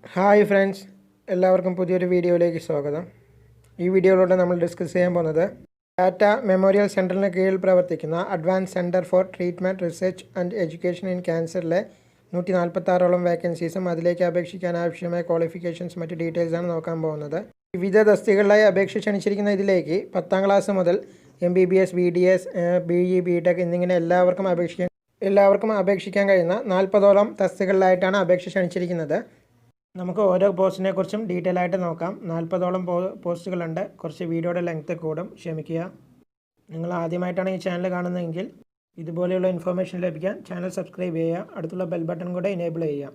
Hi friends, എല്ലാവർക്കും പുതിയൊരു വീഡിയോയിലേക്ക് സ്വാഗതം. ഈ വീഡിയോയിലൂടെ നമ്മൾ ഡിസ്കസ് ചെയ്യാൻ പോകുന്നത് ടാറ്റ മെമ്മോറിയൽ സെൻറ്ററിന് കീഴിൽ പ്രവർത്തിക്കുന്ന advance centre for treatment research and education in ക്യാൻസറിലെ 146ഓളം വേക്കൻസീസും അതിലേക്ക് അപേക്ഷിക്കാൻ ആവശ്യമായ ക്വാളിഫിക്കേഷൻസ് മറ്റ് ഡീറ്റെയിൽസാണ് നോക്കാൻ പോകുന്നത്. വിവിധ തസ്തികകളിലായി അപേക്ഷ ക്ഷണിച്ചിരിക്കുന്ന ഇതിലേക്ക് 10ാം ക്ലാസ് മുതൽ MBBS, BDS, BE, BTech എന്നിങ്ങനെ എല്ലാവർക്കും അപേക്ഷിക്കാൻ കഴിയുന്ന 40ഓളം തസ്തികകളിലായിട്ടാണ് അപേക്ഷ ക്ഷണിച്ചിരിക്കുന്നത്. നമുക്ക് ഓരോ പോസ്റ്റിനെ കുറിച്ചും ഡീറ്റെയിൽ ആയിട്ട് നോക്കാം. 40ഓളം പോസ്റ്റുകളുണ്ട്. കുറച്ച് വീഡിയോയുടെ ലെങ്ത് കൂടും, ക്ഷമിക്കുക. നിങ്ങൾ ആദ്യമായിട്ടാണ് ഈ ചാനൽ കാണുന്നതെങ്കിൽ ഇതുപോലെയുള്ള ഇൻഫർമേഷൻ ലഭിക്കാൻ ചാനൽ സബ്സ്ക്രൈബ് ചെയ്യുക, അടുത്തുള്ള ബെൽ ബട്ടൺ കൂടെ എനേബിൾ ചെയ്യുക.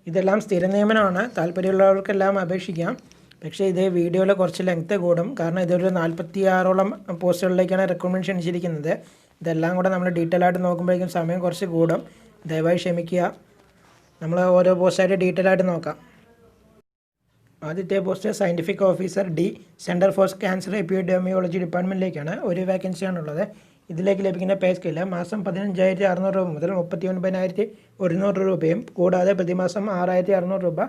ഇതെല്ലാം സ്ഥിര നിയമനമാണ്. താല്പര്യമുള്ളവർക്കെല്ലാം അപേക്ഷിക്കാം. പക്ഷേ ഇത് വീഡിയോയിൽ കുറച്ച് ലെങ്ത് കൂടും, കാരണം ഇതൊരു 46ഓളം പോസ്റ്റുകളിലേക്കാണ് റിക്രൂട്ട്മെൻറ്റ് ക്ഷണിച്ചിരിക്കുന്നത്. ഇതെല്ലാം കൂടെ നമ്മൾ ഡീറ്റെയിൽ ആയിട്ട് നോക്കുമ്പോഴേക്കും സമയം കുറച്ച് കൂടും. ദയവായി ക്ഷമിക്കുക. നമ്മൾ ഓരോ പോസ്റ്റായിട്ട് ഡീറ്റെയിൽ ആയിട്ട് നോക്കാം. ആദ്യത്തെ post scientific officer D, centre for cancer epidemiology ഡിപ്പാർട്ട്മെൻറ്റിലേക്കാണ്. ഒരു വേക്കൻസിയാണുള്ളത്. ഇതിലേക്ക് ലഭിക്കുന്ന പേ സ്കെയിൽ മാസം 15,600 രൂപ മുതൽ 39,100 രൂപയും കൂടാതെ പ്രതിമാസം 6,600 രൂപ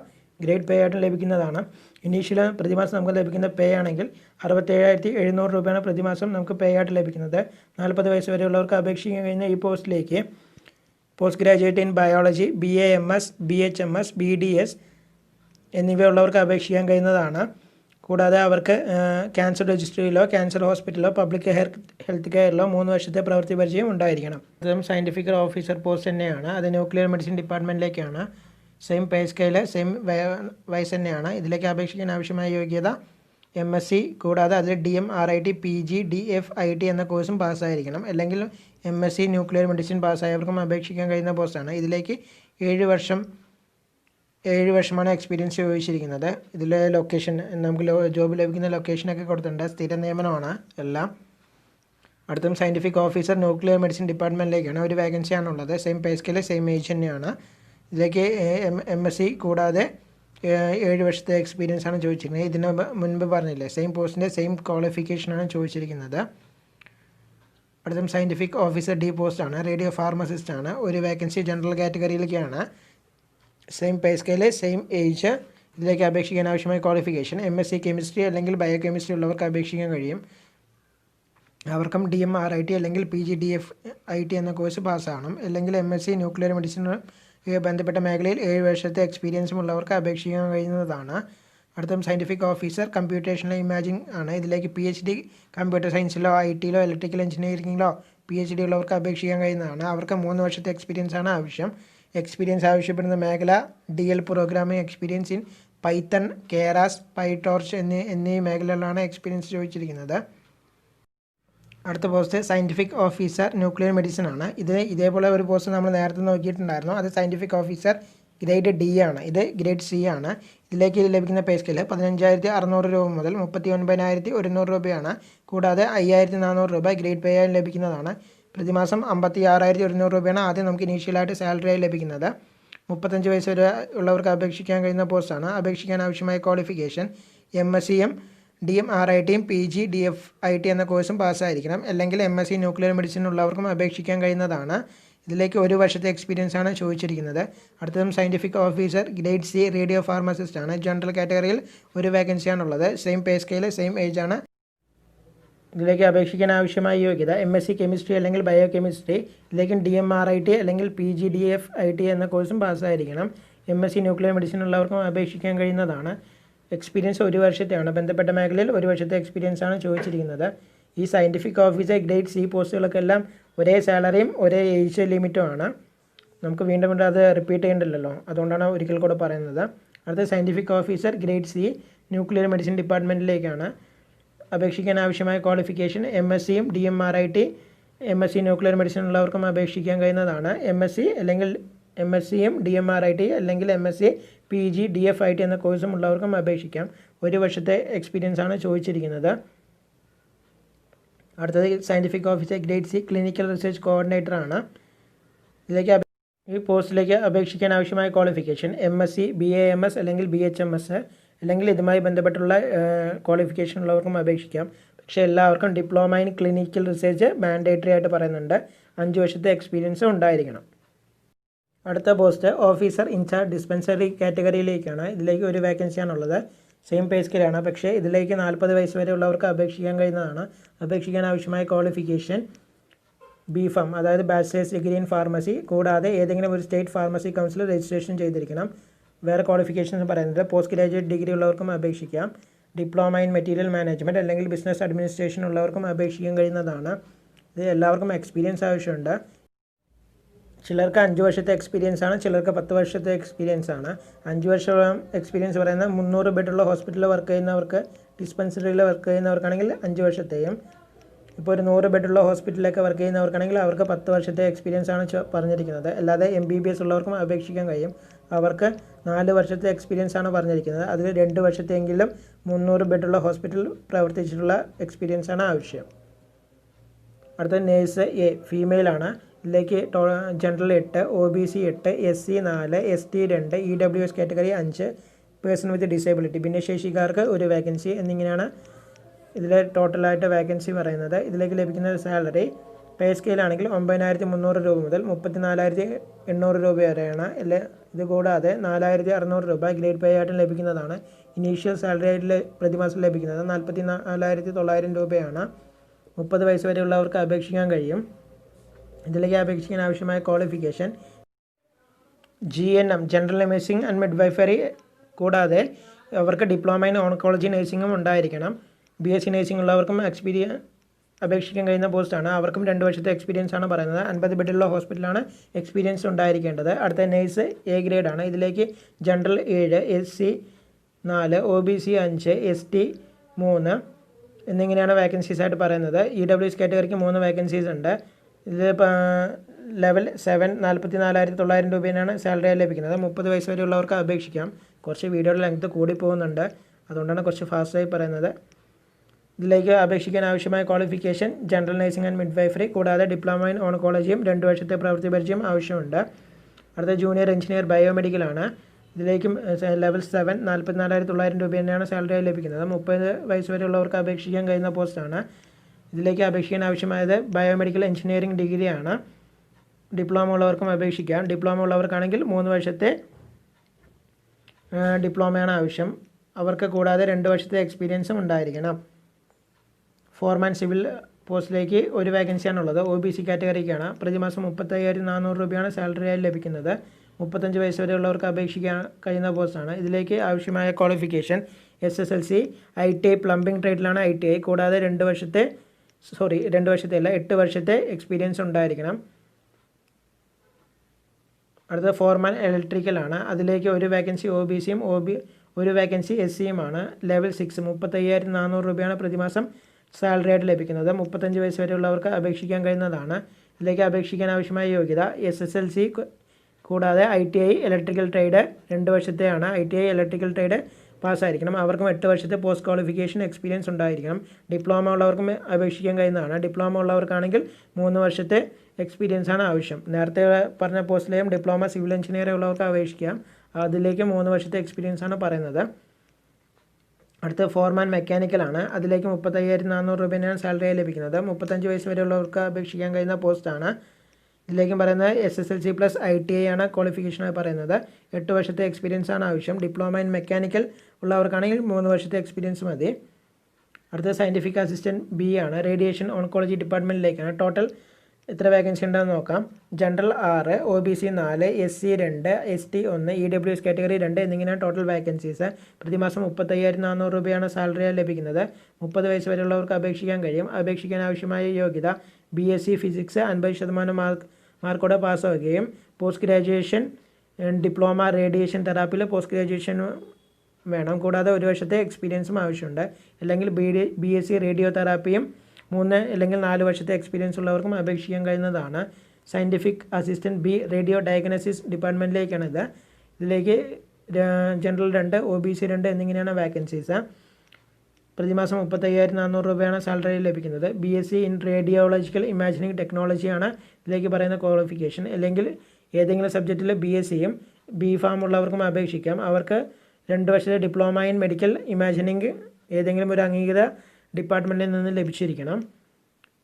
ഗ്രേഡ് പേ ആയിട്ട് ലഭിക്കുന്നതാണ്. ഇനീഷ്യൽ പ്രതിമാസം നമുക്ക് ലഭിക്കുന്ന പേ ആണെങ്കിൽ 67,700 രൂപയാണ് പ്രതിമാസം നമുക്ക് പേ ആയിട്ട് ലഭിക്കുന്നത്. 40 വയസ്സ് വരെയുള്ളവർക്ക് അപേക്ഷിക്കാൻ കഴിയുന്ന ഈ പോസ്റ്റിലേക്ക് post graduate in biology, BAMS, BHMS, BDS എന്നിവയുള്ളവർക്ക് അപേക്ഷിക്കാൻ കഴിയുന്നതാണ്. കൂടാതെ അവർക്ക് ക്യാൻസർ രജിസ്ട്രിയിലോ ക്യാൻസർ ഹോസ്പിറ്റലിലോ പബ്ലിക് ഹെൽത്ത് കെയറിലോ 3 വർഷത്തെ പ്രവൃത്തി പരിചയം ഉണ്ടായിരിക്കണം. അതും സയൻറ്റിഫിക് ഓഫീസർ പോസ്റ്റ് തന്നെയാണ്. അത് ന്യൂക്ലിയർ മെഡിസിൻ ഡിപ്പാർട്ട്മെൻറ്റിലേക്കാണ്. സെയിം പേ സ്കെയിൽ, സെയിം വയസ്സ് തന്നെയാണ്. ഇതിലേക്ക് അപേക്ഷിക്കാൻ ആവശ്യമായ യോഗ്യത MSc, കൂടാതെ അതിൽ DM, RIT, PG, DFIT എന്ന കോഴ്സും പാസ്സായിരിക്കണം. അല്ലെങ്കിൽ MSc ന്യൂക്ലിയർ മെഡിസിൻ പാസ്സായവർക്കും അപേക്ഷിക്കാൻ കഴിയുന്ന പോസ്റ്റാണ്. ഇതിലേക്ക് 7 വർഷമാണ് എക്സ്പീരിയൻസ് ചോദിച്ചിരിക്കുന്നത്. ഇതിൽ ലൊക്കേഷൻ നമുക്ക് ജോബ് ലഭിക്കുന്ന ലൊക്കേഷനൊക്കെ കൊടുത്തിട്ടുണ്ട്. സ്ഥിര നിയമനമാണ് എല്ലാം. അടുത്തും സയൻറ്റിഫിക് ഓഫീസർ ന്യൂക്ലിയർ മെഡിസിൻ ഡിപ്പാർട്ട്മെൻറ്റിലേക്കാണ്. ഒരു വേക്കൻസിയാണുള്ളത്. Same pay scale, same age തന്നെയാണ്. ഇതിലേക്ക് MSc കൂടാതെ 7 വർഷത്തെ എക്സ്പീരിയൻസ് ആണ് ചോദിച്ചിരിക്കുന്നത്. ഇതിന് മുൻപ് പറഞ്ഞില്ലേ, സെയിം പോസ്റ്റിൻ്റെ സെയിം ക്വാളിഫിക്കേഷനാണ് ചോദിച്ചിരിക്കുന്നത്. അടുത്തും സയൻറ്റിഫിക് ഓഫീസർ D പോസ്റ്റാണ്. റേഡിയോ ഫാർമസിസ്റ്റ് ആണ്. ഒരു വേക്കൻസി ജനറൽ കാറ്റഗറിയിലേക്കാണ്. Same pay scale, same age. ഇതിലേക്ക് അപേക്ഷിക്കാൻ ആവശ്യമായ ക്വാളിഫിക്കേഷൻ MSc കെമിസ്ട്രി അല്ലെങ്കിൽ ബയോ കെമിസ്ട്രി ഉള്ളവർക്ക് അപേക്ഷിക്കാൻ കഴിയും. അവർക്കും DM, RIT അല്ലെങ്കിൽ PG, DFIT എന്ന കോഴ്സ് പാസ്സാകണം. അല്ലെങ്കിൽ MSc ന്യൂക്ലിയർ മെഡിസിൻ ബന്ധപ്പെട്ട മേഖലയിൽ 7 വർഷത്തെ എക്സ്പീരിയൻസും ഉള്ളവർക്ക് അപേക്ഷിക്കാൻ കഴിയുന്നതാണ്. അടുത്തും സയൻറ്റിഫിക് ഓഫീസർ കമ്പ്യൂട്ടേഷണൽ ഇമാജിംഗ് ആണ്. ഇതിലേക്ക് PhD കമ്പ്യൂട്ടർ സയൻസിലോ IT-ലോ ഇലക്ട്രിക്കൽ എഞ്ചിനീയറിംഗിലോ PhD ഉള്ളവർക്ക് അപേക്ഷിക്കാൻ കഴിയുന്നതാണ്. അവർക്ക് 3 വർഷത്തെ എക്സ്പീരിയൻസ് ആണ് ആവശ്യം. എക്സ്പീരിയൻസ് ആവശ്യപ്പെടുന്ന മേഖല DL programming experience in Python, Keras, PyTorch എന്നീ മേഖലകളിലാണ് എക്സ്പീരിയൻസ് ചോദിച്ചിരിക്കുന്നത്. അടുത്ത post scientific officer nuclear medicine ആണ്. ഇതേപോലെ ഒരു പോസ്റ്റ് നമ്മൾ നേരത്തെ നോക്കിയിട്ടുണ്ടായിരുന്നു. അത് സയൻറ്റിഫിക് ഓഫീസർ ഗ്രേഡ് D ആണ്. ഇത് ഗ്രേഡ് C ആണ്. ഇതിലേക്ക് ലഭിക്കുന്ന പേ സ്കെയിൽ 15,600 രൂപ മുതൽ 39,100 രൂപയാണ്. കൂടാതെ 5,400 രൂപ ഗ്രേഡ് പേ ആയി ലഭിക്കുന്നതാണ്. പ്രതിമാസം 56,100 രൂപയാണ് ആദ്യം നമുക്ക് ഇനീഷ്യലായിട്ട് സാലറിയായി ലഭിക്കുന്നത്. 35 വയസ്സ് വരെ ഉള്ളവർക്ക് അപേക്ഷിക്കാൻ കഴിയുന്ന പോസ്റ്റാണ്. അപേക്ഷിക്കാൻ ആവശ്യമായ ക്വാളിഫിക്കേഷൻ MScയും DM, RITയും PG, DFIT എന്ന കോഴ്സും പാസ്സായിരിക്കണം. അല്ലെങ്കിൽ MSc ന്യൂക്ലിയർ മെഡിസിൻ ഉള്ളവർക്കും അപേക്ഷിക്കാൻ കഴിയുന്നതാണ്. ഇതിലേക്ക് 1 വർഷത്തെ എക്സ്പീരിയൻസ് ആണ് ചോദിച്ചിരിക്കുന്നത്. അടുത്തതും scientific officer grade C, radio pharmacist ആണ്. ജനറൽ കാറ്റഗറിയിൽ ഒരു വേക്കൻസിയാണുള്ളത്. Same pay scale, same age ആണ്. ഇതിലേക്ക് അപേക്ഷിക്കാൻ ആവശ്യമായ യോഗ്യത MSc കെമിസ്ട്രി അല്ലെങ്കിൽ ബയോ കെമിസ്ട്രി. ഇതിലേക്കും DM, RIT അല്ലെങ്കിൽ PG, DFIT എന്ന കോഴ്സും പാസ്സായിരിക്കണം. MSc ന്യൂക്ലിയർ മെഡിസിൻ ഉള്ളവർക്കും അപേക്ഷിക്കാൻ കഴിയുന്നതാണ്. എക്സ്പീരിയൻസ് 1 വർഷത്തെയാണ്. ബന്ധപ്പെട്ട മേഖലയിൽ 1 വർഷത്തെ എക്സ്പീരിയൻസ് ആണ് ചോദിച്ചിരിക്കുന്നത്. ഈ സയൻറ്റിഫിക് ഓഫീസർ ഗ്രേഡ് C പോസ്റ്റുകൾക്കെല്ലാം ഒരേ സാലറിയും ഒരേ ഏജ് ലിമിറ്റും ആണ്. നമുക്ക് വീണ്ടും അത് റിപ്പീറ്റ് ചെയ്യേണ്ടല്ലോ, അതുകൊണ്ടാണ് ഒരിക്കൽ കൂടെ പറയുന്നത്. അടുത്ത scientific officer grade C nuclear medicine ഡിപ്പാർട്ട്മെൻറ്റിലേക്കാണ്. അപേക്ഷിക്കാൻ ആവശ്യമായ ക്വാളിഫിക്കേഷൻ MScയും DM, RIT, MSc nuclear medicine ഉള്ളവർക്കും അപേക്ഷിക്കാൻ കഴിയുന്നതാണ്. MScയും DM, RIT അല്ലെങ്കിൽ MSc PG, DFIT എന്ന കോഴ്സും ഉള്ളവർക്കും അപേക്ഷിക്കാം. 1 വർഷത്തെ എക്സ്പീരിയൻസ് ആണ് ചോദിച്ചിരിക്കുന്നത്. അടുത്തത് scientific officer grade C clinical research coordinator ആണ്. ഈ പോസ്റ്റിലേക്ക് അപേക്ഷിക്കാൻ ആവശ്യമായ ക്വാളിഫിക്കേഷൻ MSc, BAMS അല്ലെങ്കിൽ BHMS അല്ലെങ്കിൽ ഇതുമായി ബന്ധപ്പെട്ടുള്ള ക്വാളിഫിക്കേഷൻ ഉള്ളവർക്കും അപേക്ഷിക്കാം. പക്ഷേ എല്ലാവർക്കും diploma in clinical research mandatory ആയിട്ട് പറയുന്നുണ്ട്. 5 വർഷത്തെ എക്സ്പീരിയൻസ് ഉണ്ടായിരിക്കണം. അടുത്ത പോസ്റ്റ് ഓഫീസർ ഇൻചാർജ് ഡിസ്പെൻസറി കാറ്റഗറിയിലേക്കാണ്. ഇതിലേക്ക് ഒരു വേക്കൻസിയാണുള്ളത്. സെയിം പേ സ്കെയിലാണ്. പക്ഷേ ഇതിലേക്ക് 40 വയസ്സ് വരെ ഉള്ളവർക്ക് അപേക്ഷിക്കാൻ കഴിയുന്നതാണ്. അപേക്ഷിക്കാൻ ആവശ്യമായ ക്വാളിഫിക്കേഷൻ BPharm, അതായത് ബാച്ചിലേഴ്സ് ഡിഗ്രി ഇൻ ഫാർമസി, കൂടാതെ ഏതെങ്കിലും ഒരു സ്റ്റേറ്റ് ഫാർമസി കൗൺസിൽ രജിസ്ട്രേഷൻ ചെയ്തിരിക്കണം. വേറെ ക്വാളിഫിക്കേഷൻസ് പറയുന്നത് പോസ്റ്റ് ഗ്രാജുവേറ്റ് ഡിഗ്രി ഉള്ളവർക്കും അപേക്ഷിക്കാം. ഡിപ്ലോമ ഇൻ മെറ്റീരിയൽ മാനേജ്മെൻറ്റ് അല്ലെങ്കിൽ ബിസിനസ് അഡ്മിനിസ്ട്രേഷൻ ഉള്ളവർക്കും അപേക്ഷിക്കാൻ കഴിയുന്നതാണ്. ഇത് എല്ലാവർക്കും എക്സ്പീരിയൻസ് ആവശ്യമുണ്ട്. ചിലർക്ക് 5 വർഷത്തെ എക്സ്പീരിയൻസ് ആണ്, ചിലർക്ക് 10 വർഷത്തെ എക്സ്പീരിയൻസ് ആണ്. 5 വർഷം എക്സ്പീരിയൻസ് പറയുന്നത് 300 ബെഡുള്ള ഹോസ്പിറ്റലിൽ വർക്ക് ചെയ്യുന്നവർക്ക്, ഡിസ്പെൻസറിയിൽ വർക്ക് ചെയ്യുന്നവർക്കാണെങ്കിൽ 5 വർഷത്തെയും, ഇപ്പോൾ ഒരു 100 ബെഡുള്ള ഹോസ്പിറ്റലിലൊക്കെ വർക്ക് ചെയ്യുന്നവർക്കാണെങ്കിൽ അവർക്ക് 10 വർഷത്തെ എക്സ്പീരിയൻസ് ആണ് പറഞ്ഞിരിക്കുന്നത്. അല്ലാതെ MBBS ഉള്ളവർക്കും അപേക്ഷിക്കാൻ കഴിയും. അവർക്ക് 4 വർഷത്തെ എക്സ്പീരിയൻസ് ആണ് പറഞ്ഞിരിക്കുന്നത്. അതിൽ 2 വർഷത്തെയെങ്കിലും 300 ബെഡുള്ള ഹോസ്പിറ്റലിൽ പ്രവർത്തിച്ചിട്ടുള്ള എക്സ്പീരിയൻസ് ആണ് ആവശ്യം. അടുത്ത നേഴ്സ് ഫീമെയിലാണ്. ഇതിലേക്ക് general 8, OBC 8, SC 4, ST 2, EWS category 5, person with disability ഭിന്നശേഷിക്കാർക്ക് ഒരു വേക്കൻസി എന്നിങ്ങനെയാണ് ഇതിൽ ടോട്ടലായിട്ട് വേക്കൻസി പറയുന്നത്. ഇതിലേക്ക് ലഭിക്കുന്ന സാലറി പേ സ്കെയിലാണെങ്കിൽ 9,300 രൂപ മുതൽ 34,800 രൂപ വരെയാണ്. ഇത് കൂടാതെ 4,600 രൂപ ഗ്രേഡ് പേ ആയിട്ട് ലഭിക്കുന്നതാണ്. ഇനീഷ്യൽ സാലറി ആയിട്ട് പ്രതിമാസം ലഭിക്കുന്നത് 44,900 രൂപയാണ്. 30 വയസ്സ് വരെയുള്ളവർക്ക് അപേക്ഷിക്കാൻ കഴിയും. ഇതിലേക്ക് അപേക്ഷിക്കാൻ ആവശ്യമായ qualification GNM general nursing and midwifery, കൂടാതെ അവർക്ക് ഡിപ്ലോമ ഇൻ ഓൺകോളജി നഴ്സിംഗും ഉണ്ടായിരിക്കണം. BSc നഴ്സിംഗ് ഉള്ളവർക്കും അപേക്ഷിക്കാൻ കഴിയുന്ന പോസ്റ്റാണ്. അവർക്കും 2 വർഷത്തെ എക്സ്പീരിയൻസ് ആണ് പറയുന്നത്. 50 ബെഡുള്ള ഹോസ്പിറ്റലാണ് എക്സ്പീരിയൻസ് ഉണ്ടായിരിക്കേണ്ടത്. അടുത്ത നേഴ്സ് A ഗ്രേഡാണ്. ഇതിലേക്ക് ജനറൽ 7, SC 4, OBC 5, ST 3 എന്നിങ്ങനെയാണ് വേക്കൻസീസ് ആയിട്ട് പറയുന്നത്. EWS കാറ്റഗറിക്ക് 3 വേക്കൻസീസ് ഉണ്ട്. ഇത് ലെവൽ 7 44,900 രൂപയാണ് സാലറി ലഭിക്കുന്നത്. 30 വയസ്സ് വരെയുള്ളവർക്ക് അപേക്ഷിക്കാം. കുറച്ച് വീഡിയോയുടെ ലെങ്ത് കൂടി പോകുന്നുണ്ട്, അതുകൊണ്ടാണ് കുറച്ച് ഫാസ്റ്റായി പറയുന്നത്. ഇതിലേക്ക് അപേക്ഷിക്കാൻ ആവശ്യമായ qualification general nursing and midwifery, കൂടാതെ ഡിപ്ലോമ ഇൻ ഓൺകോളജിയും 2 വർഷത്തെ പ്രവൃത്തി പരിചയം ആവശ്യമുണ്ട്. അടുത്ത ജൂനിയർ എഞ്ചിനീയർ ബയോമെഡിക്കലാണ്. ഇതിലേക്കും ലെവൽ 7 44,900 രൂപ തന്നെയാണ് സാലറി ലഭിക്കുന്നത്. 30 വയസ്സ് വരെയുള്ളവർക്ക് അപേക്ഷിക്കാൻ കഴിയുന്ന പോസ്റ്റാണ്. ഇതിലേക്ക് അപേക്ഷിക്കാൻ ആവശ്യമായത് ബയോമെഡിക്കൽ എഞ്ചിനീയറിംഗ് ഡിഗ്രിയാണ്. ഡിപ്ലോമ ഉള്ളവർക്കും അപേക്ഷിക്കാം. ഡിപ്ലോമ ഉള്ളവർക്കാണെങ്കിൽ 3 വർഷത്തെ ഡിപ്ലോമയാണ് ആവശ്യം. അവർക്ക് കൂടാതെ 2 വർഷത്തെ എക്സ്പീരിയൻസും ഉണ്ടായിരിക്കണം. ഫോർമാൻ സിവിൽ പോസ്റ്റിലേക്ക് ഒരു വേക്കൻസിയാണുള്ളത്. OBC കാറ്റഗറിക്കാണ്. പ്രതിമാസം 35,400 രൂപയാണ് സാലറിയായി ലഭിക്കുന്നത്. 35 വയസ്സ് വരെയുള്ളവർക്ക് അപേക്ഷിക്കാൻ കഴിയുന്ന പോസ്റ്റാണ്. ഇതിലേക്ക് ആവശ്യമായ ക്വാളിഫിക്കേഷൻ SSLC, ITI പ്ലംബിംഗ് ട്രേഡിലാണ് ITI, കൂടാതെ 2 വർഷത്തെ അല്ല 8 വർഷത്തെ എക്സ്പീരിയൻസ് ഉണ്ടായിരിക്കണം. അടുത്ത ഫോർമാൻ ഇലക്ട്രിക്കലാണ്. അതിലേക്ക് ഒരു വേക്കൻസി OBCയും ഒരു വേക്കൻസി SCയുമാണ്. ലെവൽ 6 35,400 രൂപയാണ് പ്രതിമാസം സാലറി ആയിട്ട് ലഭിക്കുന്നത്. 35 വയസ്സ് വരെയുള്ളവർക്ക് അപേക്ഷിക്കാൻ കഴിയുന്നതാണ്. ഇതിലേക്ക് അപേക്ഷിക്കാൻ ആവശ്യമായ യോഗ്യത SSLC, കൂടാതെ ITI ഇലക്ട്രിക്കൽ ട്രേഡ് 2 വർഷത്തെയാണ്. ITI ഇലക്ട്രിക്കൽ ട്രേഡ് പാസ്സായിരിക്കണം. അവർക്കും 8 വർഷത്തെ പോസ്റ്റ് ക്വാളിഫിക്കേഷൻ എക്സ്പീരിയൻസ് ഉണ്ടായിരിക്കണം. ഡിപ്ലോമ ഉള്ളവർക്കും അപേക്ഷിക്കാൻ കഴിയുന്നതാണ്. ഡിപ്ലോമ ഉള്ളവർക്കാണെങ്കിൽ 3 വർഷത്തെ എക്സ്പീരിയൻസ് ആണ് ആവശ്യം. നേരത്തെ പറഞ്ഞ പോസ്റ്റിലെയും ഡിപ്ലോമ സിവിൽ എഞ്ചിനീയർ ഉള്ളവർക്ക് അപേക്ഷിക്കാം. അതിലേക്ക് 3 വർഷത്തെ എക്സ്പീരിയൻസ് ആണ് പറയുന്നത്. അടുത്ത ഫോർമാൻ മെക്കാനിക്കലാണ്. അതിലേക്ക് 35,400 രൂപയാണ് സാലറിയായി ലഭിക്കുന്നത്. 35 വയസ്സ് വരെയുള്ളവർക്ക് അപേക്ഷിക്കാൻ കഴിയുന്ന പോസ്റ്റാണ്. ഇതിലേക്കും പറയുന്നത് SSLC പ്ലസ് ITI ആണ് ക്വാളിഫിക്കേഷനായി പറയുന്നത്. 8 വർഷത്തെ എക്സ്പീരിയൻസ് ആണ് ആവശ്യം. ഡിപ്ലോമ ഇൻ മെക്കാനിക്കൽ ഉള്ളവർക്കാണെങ്കിൽ 3 വർഷത്തെ എക്സ്പീരിയൻസ് മതി. അടുത്ത സയൻറ്റിഫിക് അസിസ്റ്റൻറ്റ് B ആണ്. റേഡിയേഷൻ ഓൺകോളജി ഡിപ്പാർട്ട്മെൻറ്റിലേക്കാണ്. ടോട്ടൽ എത്ര വേക്കൻസി ഉണ്ടെന്ന് നോക്കാം. General 6, OBC 4, SC 2, ST 1, EWS കാറ്റഗറി 2 എന്നിങ്ങനെയാണ് ടോട്ടൽ വേക്കൻസീസ്. പ്രതിമാസം 35,400 രൂപയാണ് സാലറിയായി ലഭിക്കുന്നത്. 30 വയസ്സ് വരെയുള്ളവർക്ക് അപേക്ഷിക്കാൻ കഴിയും. അപേക്ഷിക്കാൻ ആവശ്യമായ യോഗ്യത BSc ഫിസിക്സ് 50% മാർക്കോടെ പാസ്സാവുകയും പോസ്റ്റ് ഗ്രാജുവേഷൻ ഡിപ്ലോമ റേഡിയേഷൻ തെറാപ്പിയിൽ പോസ്റ്റ് ഗ്രാജുവേഷൻ വേണം. കൂടാതെ 1 വർഷത്തെ എക്സ്പീരിയൻസും ആവശ്യമുണ്ട്. അല്ലെങ്കിൽ BSc റേഡിയോ തെറാപ്പിയും 3 അല്ലെങ്കിൽ 4 വർഷത്തെ എക്സ്പീരിയൻസ് ഉള്ളവർക്കും അപേക്ഷിക്കാൻ കഴിയുന്നതാണ്. Scientific assistant B radio diagnosis ഡിപ്പാർട്ട്മെൻറ്റിലേക്കാണിത്. ഇതിലേക്ക് ജനറൽ 2, OBC 2 എന്നിങ്ങനെയാണ് വേക്കൻസീസ്. പ്രതിമാസം 35,400 രൂപയാണ് സാലറി ലഭിക്കുന്നത്. BSc ഇൻ റേഡിയോളജിക്കൽ ഇമാജിനിങ് ടെക്നോളജിയാണ് ഇതിലേക്ക് പറയുന്ന ക്വാളിഫിക്കേഷൻ. അല്ലെങ്കിൽ ഏതെങ്കിലും സബ്ജക്റ്റിൽ BScയും BPharm ഉള്ളവർക്കും അപേക്ഷിക്കാം. അവർക്ക് 2 വർഷത്തെ ഡിപ്ലോമ ഇൻ മെഡിക്കൽ ഇമാജിനിങ് ഏതെങ്കിലും ഒരു അംഗീകൃത ഡിപ്പാർട്ട്മെൻറ്റിൽ നിന്ന് ലഭിച്ചിരിക്കണം.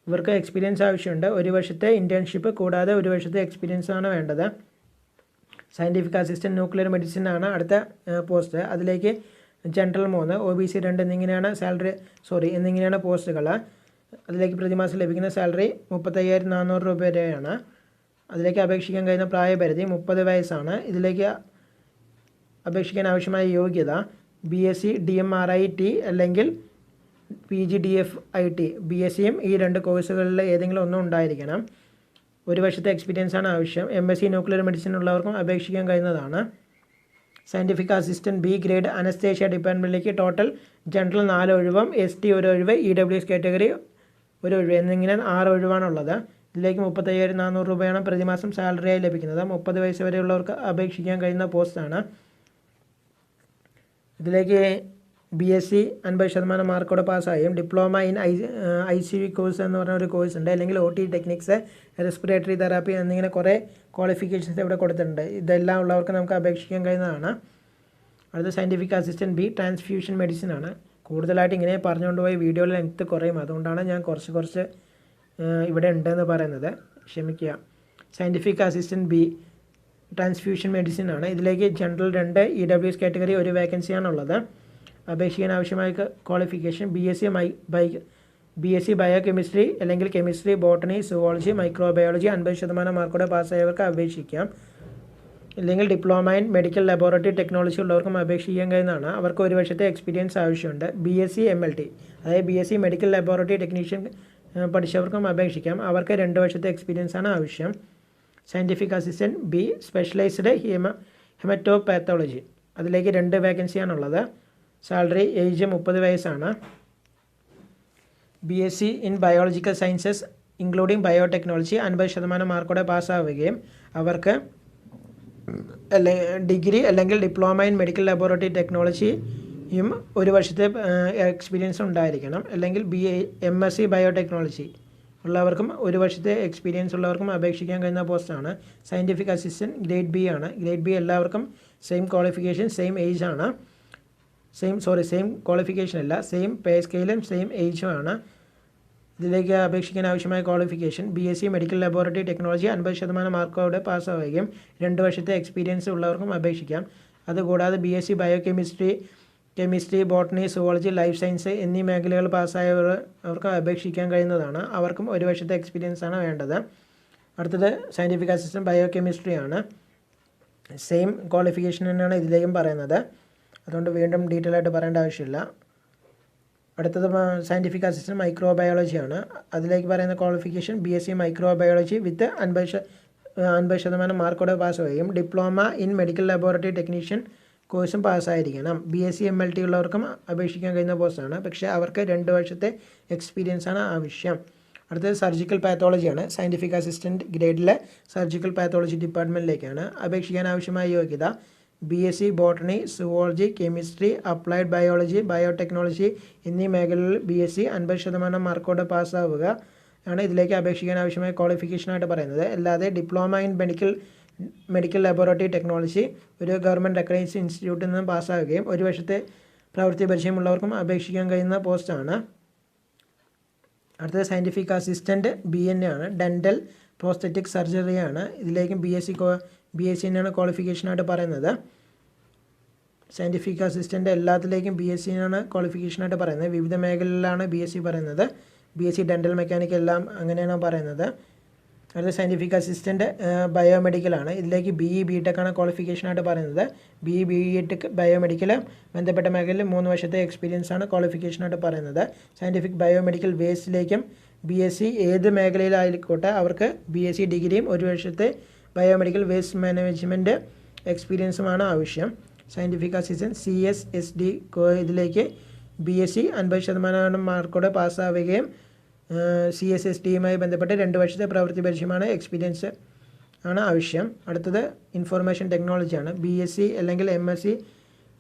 ഇവർക്ക് എക്സ്പീരിയൻസ് ആവശ്യമുണ്ട്. 1 വർഷത്തെ ഇൻറ്റേൺഷിപ്പ്, കൂടാതെ 1 വർഷത്തെ എക്സ്പീരിയൻസ് ആണ് വേണ്ടത്. സയൻറ്റിഫിക് അസിസ്റ്റൻറ്റ് ന്യൂക്ലിയർ മെഡിസിൻ ആണ് അടുത്ത പോസ്റ്റ്. അതിലേക്ക് ജനറൽ 3, OBC 2 എന്നിങ്ങനെയാണ് പോസ്റ്റുകൾ. അതിലേക്ക് പ്രതിമാസം ലഭിക്കുന്ന സാലറി 35,400 രൂപ വരെയാണ്. അതിലേക്ക് അപേക്ഷിക്കാൻ കഴിയുന്ന പ്രായപരിധി 30 വയസ്സാണ്. ഇതിലേക്ക് അപേക്ഷിക്കാൻ ആവശ്യമായ യോഗ്യത BSc DMRIT അല്ലെങ്കിൽ PGDFIT. BScയും ഈ 2 കോഴ്സുകളിൽ ഏതെങ്കിലും ഒന്നും ഉണ്ടായിരിക്കണം. 1 വർഷത്തെ എക്സ്പീരിയൻസ് ആണ് ആവശ്യം. MSc ന്യൂക്ലിയർ മെഡിസിൻ ഉള്ളവർക്കും അപേക്ഷിക്കാൻ കഴിയുന്നതാണ്. Scientific assistant B grade anaesthesia ഡിപ്പാർട്ട്മെൻറ്റിലേക്ക് ടോട്ടൽ ജനറൽ 4 ഒഴിവും ST 1 ഒഴിവ്, EWS കാറ്റഗറി 1 ഒഴിവ് എന്നിങ്ങനെ 6 ഒഴിവാണുള്ളത്. ഇതിലേക്ക് 35,400 രൂപയാണ് പ്രതിമാസം സാലറിയായി ലഭിക്കുന്നത്. 30 വയസ്സ് വരെയുള്ളവർക്ക് അപേക്ഷിക്കാൻ കഴിയുന്ന പോസ്റ്റാണ്. ഇതിലേക്ക് BSc 50% മാർക്കോടെ പാസ്സായും. ഡിപ്ലോമ ഇൻ ICU കോഴ്സ് എന്ന് പറഞ്ഞ ഒരു കോഴ്സ് ഉണ്ട്, അല്ലെങ്കിൽ OT ടെക്നിക്സ്, റെസ്പിറേറ്ററി തെറാപ്പി എന്നിങ്ങനെ കുറേ ക്വാളിഫിക്കേഷൻസ് ഇവിടെ കൊടുത്തിട്ടുണ്ട്. ഇതെല്ലാം ഉള്ളവർക്ക് നമുക്ക് അപേക്ഷിക്കാൻ കഴിയുന്നതാണ്. അടുത്ത scientific assistant B transfusion medicine ആണ്. കൂടുതലായിട്ട് ഇങ്ങനെ പറഞ്ഞുകൊണ്ട് പോയി വീഡിയോയിൽ ലെങ്ത്ത് കുറയും, അതുകൊണ്ടാണ് ഞാൻ കുറച്ച് ഇവിടെ ഉണ്ടെന്ന് പറയുന്നത്, ക്ഷമിക്കുക. Scientific assistant B transfusion medicine ആണ്. ഇതിലേക്ക് ജനറൽ 2, EWS കാറ്റഗറി 1 വേക്കൻസിയാണുള്ളത്. അപേക്ഷിക്കാൻ ആവശ്യമായ ക്വാളിഫിക്കേഷൻ BSc ബയോകെമിസ്ട്രി അല്ലെങ്കിൽ കെമിസ്ട്രി, ബോട്ടണി, സുവോളജി, മൈക്രോബയോളജി 50% മാർക്കോടെ പാസ്സായവർക്ക് അപേക്ഷിക്കാം. അല്ലെങ്കിൽ diploma in medical laboratory technology ഉള്ളവർക്കും അപേക്ഷിക്കാൻ കഴിയുന്നതാണ്. അവർക്ക് 1 വർഷത്തെ എക്സ്പീരിയൻസ് ആവശ്യമുണ്ട്. BSc MLT അതായത് BSc മെഡിക്കൽ ലബോറട്ടറി ടെക്നീഷ്യൻ പഠിച്ചവർക്കും അപേക്ഷിക്കാം. അവർക്ക് 2 വർഷത്തെ എക്സ്പീരിയൻസ് ആണ് ആവശ്യം. സയൻറ്റിഫിക് അസിസ്റ്റൻറ്റ് B സ്പെഷ്യലൈസ്ഡ് ഹെമറ്റോപാത്തോളജി, അതിലേക്ക് 2 വേക്കൻസിയാണുള്ളത്. സാലറി ഏജ് 30 വയസ്സാണ്. BSc in biological sciences including biotechnology 50% മാർക്കോടെ പാസ്സാവുകയും അവർക്ക് ഡിഗ്രി അല്ലെങ്കിൽ ഡിപ്ലോമ ഇൻ മെഡിക്കൽ ലബോറട്ടറി ടെക്നോളജിയും 1 വർഷത്തെ എക്സ്പീരിയൻസ് ഉണ്ടായിരിക്കണം. അല്ലെങ്കിൽ MSc ബയോടെക്നോളജി ഉള്ളവർക്കും 1 വർഷത്തെ എക്സ്പീരിയൻസ് ഉള്ളവർക്കും അപേക്ഷിക്കാൻ കഴിയുന്ന പോസ്റ്റാണ്. സയൻറ്റിഫിക് അസിസ്റ്റൻറ്റ് ഗ്രേഡ് B ആണ്. ഗ്രേഡ് B എല്ലാവർക്കും സെയിം ക്വാളിഫിക്കേഷൻ, സെയിം ഏജ് ആണ്. സെയിം ക്വാളിഫിക്കേഷൻ അല്ല, സെയിം പേ സ്കെയിലും സെയിം ഏജും ആണ്. ഇതിലേക്ക് അപേക്ഷിക്കാൻ ആവശ്യമായ qualification BSc medical laboratory technology 50% മാർക്കോടെ പാസ്സാവുകയും 2 വർഷത്തെ എക്സ്പീരിയൻസ് ഉള്ളവർക്കും അപേക്ഷിക്കാം. അതുകൂടാതെ BSc chemistry, botany, zoology, life science എന്നീ മേഖലകൾ പാസ്സായവർക്ക് അപേക്ഷിക്കാൻ കഴിയുന്നതാണ്. അവർക്കും 1 വർഷത്തെ എക്സ്പീരിയൻസ് ആണ് വേണ്ടത്. അടുത്തത് സയൻറ്റിഫിക് അസിസ്റ്റൻറ്റ് ബയോകെമിസ്ട്രി ആണ്. സെയിം ക്വാളിഫിക്കേഷൻ തന്നെയാണ് ഇതിലേക്കും പറയുന്നത്, അതുകൊണ്ട് വീണ്ടും ഡീറ്റെയിൽ ആയിട്ട് പറയേണ്ട ആവശ്യമില്ല. അടുത്തത് സയൻറ്റിഫിക് അസിസ്റ്റൻറ്റ് മൈക്രോബയോളജി ആണ്. അതിലേക്ക് പറയുന്ന ക്വാളിഫിക്കേഷൻ BSc മൈക്രോബയോളജി വിത്ത് 50% മാർക്കോടെ പാസ്സാവുകയും diploma in medical laboratory technician കോഴ്സും പാസ്സായിരിക്കണം. BSc MLT ഉള്ളവർക്കും അപേക്ഷിക്കാൻ കഴിയുന്ന പോസ്റ്റാണ്, പക്ഷേ അവർക്ക് 2 വർഷത്തെ എക്സ്പീരിയൻസ് ആണ് ആവശ്യം. അടുത്തത് സർജിക്കൽ പാത്തോളജിയാണ്. സയൻറ്റിഫിക് അസിസ്റ്റൻറ്റ് ഗ്രേഡിലെ സർജിക്കൽ പാത്തോളജി ഡിപ്പാർട്ട്മെൻറ്റിലേക്കാണ്. അപേക്ഷിക്കാൻ ആവശ്യമായ യോഗ്യത BSc botany, zoology, chemistry, applied biology, biotechnology എന്നീ മേഖലകളിൽ BSc 50% മാർക്കോടെ പാസ്സാവുക ആണ് ഇതിലേക്ക് അപേക്ഷിക്കാൻ ആവശ്യമായ ക്വാളിഫിക്കേഷനായിട്ട് പറയുന്നത്. അല്ലാതെ diploma in medical laboratory technology ഒരു ഗവൺമെൻറ് റെക്കഗ്നൈസ്ഡ് ഇൻസ്റ്റിറ്റ്യൂട്ടിൽ നിന്ന് പാസ്സാവുകയും 1 വർഷത്തെ പ്രവൃത്തി പരിചയമുള്ളവർക്കും അപേക്ഷിക്കാൻ കഴിയുന്ന പോസ്റ്റാണ്. അടുത്തത് സയൻറ്റിഫിക് അസിസ്റ്റൻറ്റ് BNA ആണ്. ഡെൻ്റൽ പ്രോസ്തെറ്റിക് സർജറിയാണ്. ഇതിലേക്കും BSc തന്നെയാണ് ക്വാളിഫിക്കേഷനായിട്ട് പറയുന്നത്. സയൻറ്റിഫിക് അസിസ്റ്റൻ്റ് എല്ലാത്തിലേക്കും BSc ആണ് ക്വാളിഫിക്കേഷനായിട്ട് പറയുന്നത്. വിവിധ മേഖലയിലാണ് BSc പറയുന്നത്. BSc ഡെൻ്റൽ മെക്കാനിക് എല്ലാം അങ്ങനെയാണ് പറയുന്നത്. അടുത്ത സയൻറ്റിഫിക് അസിസ്റ്റൻറ്റ് ബയോമെഡിക്കലാണ്. ഇതിലേക്ക് BE BTech ആണ് ക്വാളിഫിക്കേഷനായിട്ട് പറയുന്നത്. BE BTech ബയോമെഡിക്കൽ ബന്ധപ്പെട്ട മേഖലയിൽ 3 വർഷത്തെ എക്സ്പീരിയൻസ് ആണ് ക്വാളിഫിക്കേഷനായിട്ട് പറയുന്നത്. സയൻറ്റിഫിക് ബയോമെഡിക്കൽ വേസ്റ്റിലേക്കും BSc ഏത് മേഖലയിലായിക്കോട്ടെ അവർക്ക് BSc ഡിഗ്രിയും 1 വർഷത്തെ ബയോമെഡിക്കൽ വേസ്റ്റ് മാനേജ്മെൻറ്റ് എക്സ്പീരിയൻസുമാണ് ആവശ്യം. സയൻറ്റിഫിക് അസിസ്റ്റൻറ്റ് CSSD ഇതിലേക്ക് BSc 50% മാർക്കോടെ പാസ്സാവുകയും CSSDയുമായി ബന്ധപ്പെട്ട് 2 വർഷത്തെ പ്രവൃത്തി പരിചയമാണ് എക്സ്പീരിയൻസ് ആണ് ആവശ്യം. അടുത്തത് ഇൻഫർമേഷൻ ടെക്നോളജിയാണ്. BSc അല്ലെങ്കിൽ MSc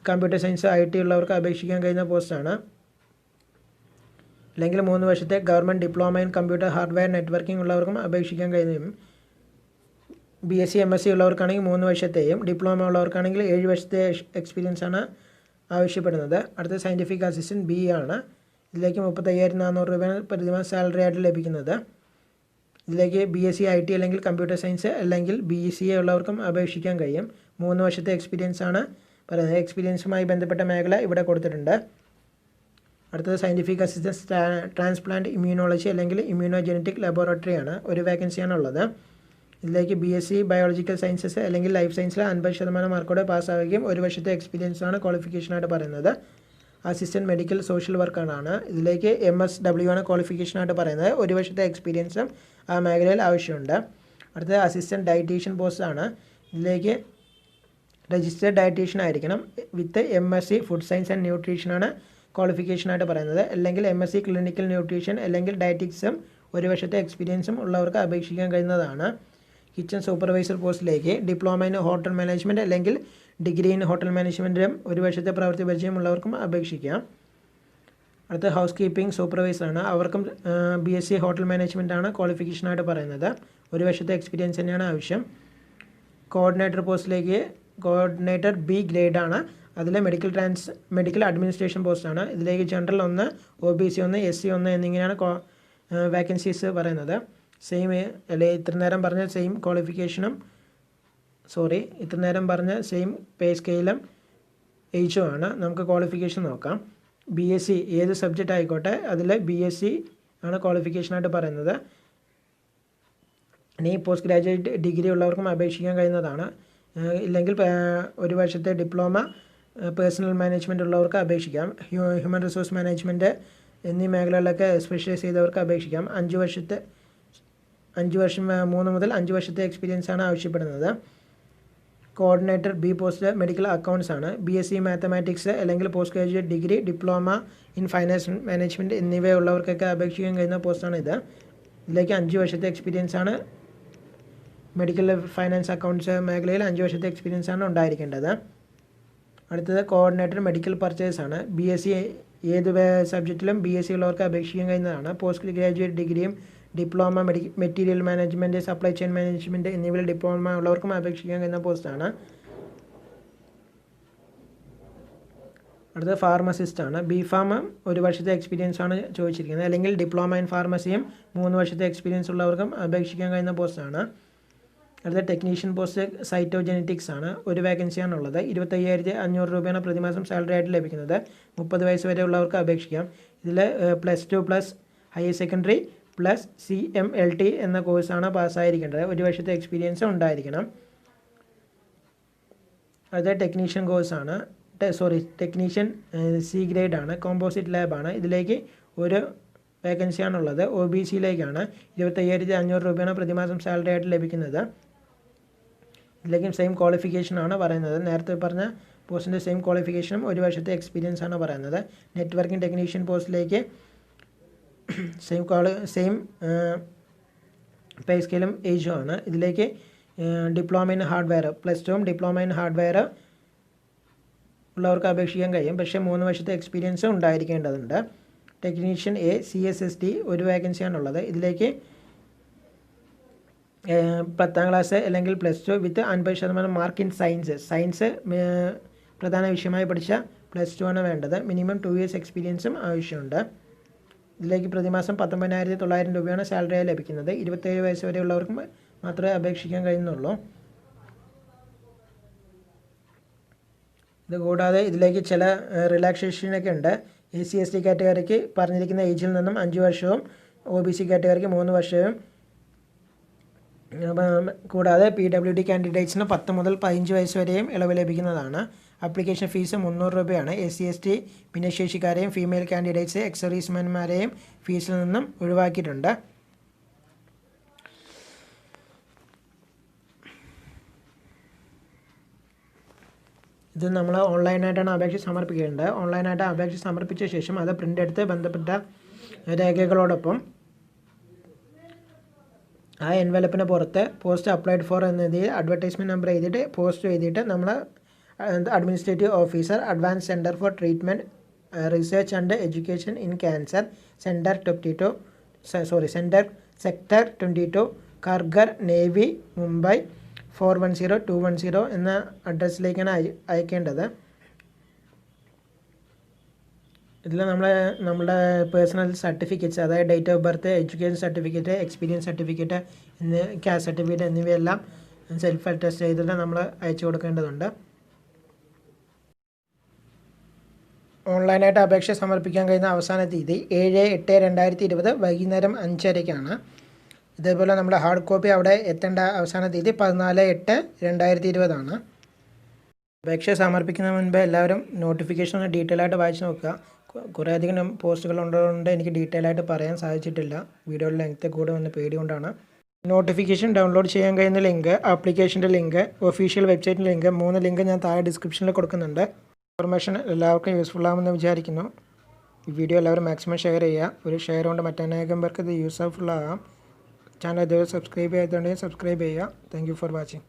കമ്പ്യൂട്ടർ സയൻസ് IT ഉള്ളവർക്ക് അപേക്ഷിക്കാൻ കഴിയുന്ന പോസ്റ്റാണ്. അല്ലെങ്കിൽ 3 വർഷത്തെ government diploma in computer hardware networking ഉള്ളവർക്കും അപേക്ഷിക്കാൻ കഴിയും. BSc MSc ഉള്ളവർക്കാണെങ്കിൽ 3 വർഷത്തെയും ഡിപ്ലോമ ഉള്ളവർക്കാണെങ്കിൽ 7 വർഷത്തെ എക്സ്പീരിയൻസ് ആണ് ആവശ്യപ്പെടുന്നത്. അടുത്ത സയൻറ്റിഫിക് അസിസ്റ്റൻറ്റ് BE ആണ്. ഇതിലേക്ക് 35,400 രൂപയാണ് പ്രതിമാസം സാലറി ആയിട്ട് ലഭിക്കുന്നത്. ഇതിലേക്ക് BSc IT അല്ലെങ്കിൽ കമ്പ്യൂട്ടർ സയൻസ് അല്ലെങ്കിൽ BCA ഉള്ളവർക്കും അപേക്ഷിക്കാൻ കഴിയും. 3 വർഷത്തെ എക്സ്പീരിയൻസ് ആണ് പറയുന്നത്. എക്സ്പീരിയൻസുമായി ബന്ധപ്പെട്ട മേഖല ഇവിടെ കൊടുത്തിട്ടുണ്ട്. അടുത്തത് സയൻറ്റിഫിക് അസിസ്റ്റൻസ് ട്രാൻസ്പ്ലാന്റ് ഇമ്മ്യൂണോളജി അല്ലെങ്കിൽ ഇമ്മ്യൂണോജെനറ്റിക് ലബോറട്ടറി ആണ്. ഒരു വേക്കൻസിയാണുള്ളത്. ഇതിലേക്ക് BSc ബയോളജിക്കൽ സയൻസസ് അല്ലെങ്കിൽ ലൈഫ് സയൻസിൽ 50% മാർക്കോടെ പാസ്സാവുകയും 1 വർഷത്തെ എക്സ്പീരിയൻസ് ആണ് ക്വാളിഫിക്കേഷനായിട്ട് പറയുന്നത്. അസിസ്റ്റൻറ്റ് മെഡിക്കൽ സോഷ്യൽ വർക്കറാണ്. ഇതിലേക്ക് MSW ആണ് ക്വാളിഫിക്കേഷനായിട്ട് പറയുന്നത്. 1 വർഷത്തെ എക്സ്പീരിയൻസും ആ മേഖലയിൽ ആവശ്യമുണ്ട്. അടുത്തത് അസിസ്റ്റൻറ്റ് ഡയറ്റീഷ്യൻ പോസ്റ്റാണ്. ഇതിലേക്ക് രജിസ്റ്റേർഡ് ഡയറ്റീഷ്യൻ ആയിരിക്കണം വിത്ത് MSc ഫുഡ് സയൻസ് ആൻഡ് ന്യൂട്രീഷനാണ് ക്വാളിഫിക്കേഷനായിട്ട് പറയുന്നത്. അല്ലെങ്കിൽ MSc ക്ലിനിക്കൽ ന്യൂട്രീഷൻ അല്ലെങ്കിൽ ഡയറ്റിക്സും 1 വർഷത്തെ എക്സ്പീരിയൻസും ഉള്ളവർക്ക് അപേക്ഷിക്കാൻ കഴിയുന്നതാണ്. കിച്ചൺ സൂപ്പർവൈസർ പോസ്റ്റിലേക്ക് ഡിപ്ലോമ ഇൻ ഹോട്ടൽ മാനേജ്മെൻറ്റ് അല്ലെങ്കിൽ ഡിഗ്രി ഇൻ ഹോട്ടൽ മാനേജ്മെൻറ്റിലും 1 വർഷത്തെ പ്രവൃത്തി പരിചയമുള്ളവർക്കും അപേക്ഷിക്കാം. അടുത്ത ഹൗസ് കീപ്പിംഗ് സൂപ്പർവൈസറാണ്. അവർക്കും BSc ഹോട്ടൽ മാനേജ്മെൻറ്റാണ് ക്വാളിഫിക്കേഷനായിട്ട് പറയുന്നത്. 1 വർഷത്തെ എക്സ്പീരിയൻസ് തന്നെയാണ് ആവശ്യം. കോർഡിനേറ്റർ പോസ്റ്റിലേക്ക് കോർഡിനേറ്റർ B ഗ്രേഡാണ്. അതിൽ മെഡിക്കൽ അഡ്മിനിസ്ട്രേഷൻ പോസ്റ്റാണ്. ഇതിലേക്ക് ജനറൽ 1, OBC 1, SC 1 എന്നിങ്ങനെയാണ് വാക്കൻസീസ് പറയുന്നത്. സെയിം അല്ലെങ്കിൽ ഇത്ര നേരം പറഞ്ഞ സെയിം ക്വാളിഫിക്കേഷനും ഇത്ര നേരം പറഞ്ഞ സെയിം പേ സ്കെയിലും ഏജും ആണ്. നമുക്ക് ക്വാളിഫിക്കേഷൻ നോക്കാം. BSc ഏത് സബ്ജക്റ്റ് ആയിക്കോട്ടെ അതിൽ BSc ആണ് ക്വാളിഫിക്കേഷനായിട്ട് പറയുന്നത്. ഇനി പോസ്റ്റ് ഗ്രാജുവേറ്റ് ഡിഗ്രി ഉള്ളവർക്കും അപേക്ഷിക്കാൻ കഴിയുന്നതാണ്. ഇല്ലെങ്കിൽ 1 വർഷത്തെ ഡിപ്ലോമ പേഴ്സണൽ മാനേജ്മെൻറ്റ് ഉള്ളവർക്ക് അപേക്ഷിക്കാം. ഹ്യൂമൻ റിസോഴ്സ് മാനേജ്മെൻറ്റ് എന്നീ മേഖലകളിലൊക്കെ സ്പെഷ്യലൈസ് ചെയ്തവർക്ക് അപേക്ഷിക്കാം. 3 മുതൽ 5 വർഷത്തെ എക്സ്പീരിയൻസ് ആണ് ആവശ്യപ്പെടുന്നത്. Coordinator B post medical accounts ആണ്. BSc മാത്തമാറ്റിക്സ് അല്ലെങ്കിൽ post graduate degree diploma in finance management എന്നിവയുള്ളവർക്കൊക്കെ അപേക്ഷിക്കാൻ കഴിയുന്ന പോസ്റ്റാണ് ഇത്. ഇതിലേക്ക് 5 വർഷത്തെ എക്സ്പീരിയൻസ് ആണ് മെഡിക്കൽ ഫൈനാൻസ് അക്കൗണ്ട്സ് മേഖലയിൽ 5 വർഷത്തെ എക്സ്പീരിയൻസ് ആണ് ഉണ്ടായിരിക്കേണ്ടത്. അടുത്തത് കോർഡിനേറ്റർ മെഡിക്കൽ പർച്ചേസ് ആണ്. BSc ഏത് സബ്ജക്റ്റിലും BSc ഉള്ളവർക്ക് അപേക്ഷിക്കാൻ കഴിയുന്നതാണ്. പോസ്റ്റ് ഗ്രാജുവേറ്റ് ഡിഗ്രിയും diploma material management supply chain management എന്നിവയിൽ ഡിപ്ലോമ ഉള്ളവർക്കും അപേക്ഷിക്കാൻ കഴിയുന്ന പോസ്റ്റാണ്. അടുത്തത് ഫാർമസിസ്റ്റ് ആണ്. B.Pharm 1 വർഷത്തെ എക്സ്പീരിയൻസ് ആണ് ചോദിച്ചിരിക്കുന്നത്. അല്ലെങ്കിൽ ഡിപ്ലോമ ഇൻ ഫാർമസിയും 3 വർഷത്തെ എക്സ്പീരിയൻസ് ഉള്ളവർക്കും അപേക്ഷിക്കാൻ കഴിയുന്ന പോസ്റ്റാണ്. അടുത്ത ടെക്നീഷ്യൻ പോസ്റ്റ് സൈറ്റോജെനറ്റിക്സ് ആണ്. 1 വേക്കൻസിയാണുള്ളത്. 25,500 രൂപയാണ് പ്രതിമാസം സാലറി ആയിട്ട് ലഭിക്കുന്നത്. 30 വയസ്സ് വരെ ഉള്ളവർക്ക് അപേക്ഷിക്കാം. ഇതിൽ +2 plus higher secondary plus CMLT എന്ന കോഴ്സാണ് പാസ്സായിരിക്കേണ്ടത്. 1 വർഷത്തെ എക്സ്പീരിയൻസ് ഉണ്ടായിരിക്കണം. അത് ടെക്നീഷ്യൻ കോഴ്സാണ്. ടെക്നീഷ്യൻ C ഗ്രേഡ് ആണ്. കോമ്പോസിറ്റ് ലാബാണ്. ഇതിലേക്ക് 1 വേക്കൻസിയാണുള്ളത്. OBCയിലേക്കാണ്. 25,500 രൂപയാണ് പ്രതിമാസം സാലറി ആയിട്ട് ലഭിക്കുന്നത്. ഇതിലേക്കും സെയിം ക്വാളിഫിക്കേഷനാണ് പറയുന്നത്. നേരത്തെ പറഞ്ഞ പോസ്റ്റിൻ്റെ സെയിം ക്വാളിഫിക്കേഷനും 1 വർഷത്തെ എക്സ്പീരിയൻസ് ആണ് പറയുന്നത്. നെറ്റ്വർക്കിംഗ് ടെക്നീഷ്യൻ പോസ്റ്റിലേക്ക് സെയിം പേ സ്കെയിലും ഏജും ആണ്. ഇതിലേക്ക് diploma in hardware +2 diploma in hardware ഉള്ളവർക്ക് അപേക്ഷിക്കാൻ കഴിയും. പക്ഷേ 3 വർഷത്തെ എക്സ്പീരിയൻസ് ഉണ്ടായിരിക്കേണ്ടതുണ്ട്. ടെക്നീഷ്യൻ A CSSD 1 വേക്കൻസിയാണുള്ളത്. ഇതിലേക്ക് 10ാം ക്ലാസ് അല്ലെങ്കിൽ +2 വിത്ത് 50% മാർക്ക് ഇൻ സയൻസ് പ്രധാന വിഷയമായി പഠിച്ച +2 ആണ് വേണ്ടത്. മിനിമം 2 ഇയേഴ്സ് എക്സ്പീരിയൻസും ആവശ്യമുണ്ട്. ഇതിലേക്ക് പ്രതിമാസം 19,900 രൂപയാണ് സാലറിയായി ലഭിക്കുന്നത്. 27 വയസ്സ് വരെയുള്ളവർക്ക് മാത്രമേ അപേക്ഷിക്കാൻ കഴിയുന്നുള്ളൂ. ഇത് കൂടാതെ ഇതിലേക്ക് ചില റിലാക്സേഷനൊക്കെ ഉണ്ട്. SC/ST കാറ്റഗറിക്ക് പറഞ്ഞിരിക്കുന്ന ഏജിൽ നിന്നും 5 വർഷവും OBC കാറ്റഗറിക്ക് 3 വർഷവും കൂടാതെ PWD കാൻഡിഡേറ്റ്സിന് 10 മുതൽ 15 വയസ്സ് വരെയും ഇളവ് ലഭിക്കുന്നതാണ്. ആപ്ലിക്കേഷൻ ഫീസ് 300 രൂപയാണ്. SC/ST ഭിന്നശേഷിക്കാരെയും ഫീമെയിൽ കാൻഡിഡേറ്റ്സ് എക്സർവീസ്മെൻമാരെയും ഫീസിൽ നിന്നും ഒഴിവാക്കിയിട്ടുണ്ട്. ഇത് നമ്മൾ ഓൺലൈനായിട്ടാണ് അപേക്ഷ സമർപ്പിക്കേണ്ടത്. ഓൺലൈനായിട്ട് അപേക്ഷ സമർപ്പിച്ച ശേഷം അത് പ്രിൻ്റ് എടുത്ത് ബന്ധപ്പെട്ട രേഖകളോടൊപ്പം ആ എൻവലപ്പിന് പുറത്ത് പോസ്റ്റ് അപ്ലൈഡ് ഫോർ എന്നെഴുതി അഡ്വർടൈസ്മെൻറ്റ് നമ്പർ എഴുതിയിട്ട് പോസ്റ്റ് എഴുതിയിട്ട് നമ്മൾ administrative officer advance centre for treatment research and education in cancer sector 22 Kharghar Navi Mumbai 410210 എന്ന അഡ്രസ്സിലേക്കാണ് അയക്കേണ്ടത്. ഇതിൽ നമ്മുടെ പേഴ്സണൽ സർട്ടിഫിക്കറ്റ്സ്, അതായത് date of birth, education certificate, experience certificate, caste certificate എന്നിവയെല്ലാം സെൽഫ് അറ്റസ്റ്റ് ചെയ്തിട്ട് നമ്മൾ അയച്ചു കൊടുക്കേണ്ടതുണ്ട്. ഓൺലൈനായിട്ട് അപേക്ഷ സമർപ്പിക്കാൻ കഴിയുന്ന അവസാന തീയതി 7/8/2020 വൈകുന്നേരം 5:30-ക്കാണ്. ഇതേപോലെ നമ്മുടെ ഹാർഡ് കോപ്പി അവിടെ എത്തേണ്ട അവസാന തീയതി 14/8/2020 ആണ്. അപേക്ഷ സമർപ്പിക്കുന്നതിന് മുൻപ് എല്ലാവരും നോട്ടിഫിക്കേഷൻ ഒന്ന് ഡീറ്റെയിൽ ആയിട്ട് വായിച്ച് നോക്കുക. കുറേയധികം പോസ്റ്റുകൾ ഉള്ളതുകൊണ്ട് എനിക്ക് ഡീറ്റെയിൽ ആയിട്ട് പറയാൻ സാധിച്ചിട്ടില്ല. വീഡിയോയുടെ ലെങ്ത് കൂടെ വന്ന് പേടി കൊണ്ടാണ്. നോട്ടിഫിക്കേഷൻ ഡൗൺലോഡ് ചെയ്യാൻ കഴിയുന്ന ലിങ്ക്, ആപ്ലിക്കേഷൻ്റെ ലിങ്ക്, ഒഫീഷ്യൽ വെബ്സൈറ്റിൻ്റെ ലിങ്ക്, 3 ലിങ്ക് ഞാൻ താഴെ ഡിസ്ക്രിപ്ഷനിൽ കൊടുക്കുന്നുണ്ട്. ഇൻഫർമേഷൻ എല്ലാവർക്കും യൂസ്ഫുൾ ആകുമെന്ന് വിചാരിക്കുന്നു. ഈ വീഡിയോ എല്ലാവരും മാക്സിമം ഷെയർ ചെയ്യുക. ഒരു ഷെയർ കൊണ്ട് മറ്റനേകം പേർക്ക് ഇത് യൂസ്ഫുൾ ആകാം. ചാനൽ ഇതുവരെ സബ്സ്ക്രൈബ് ചെയ്തിട്ടുണ്ടെങ്കിൽ സബ്സ്ക്രൈബ് ചെയ്യുക. Thank you for watching.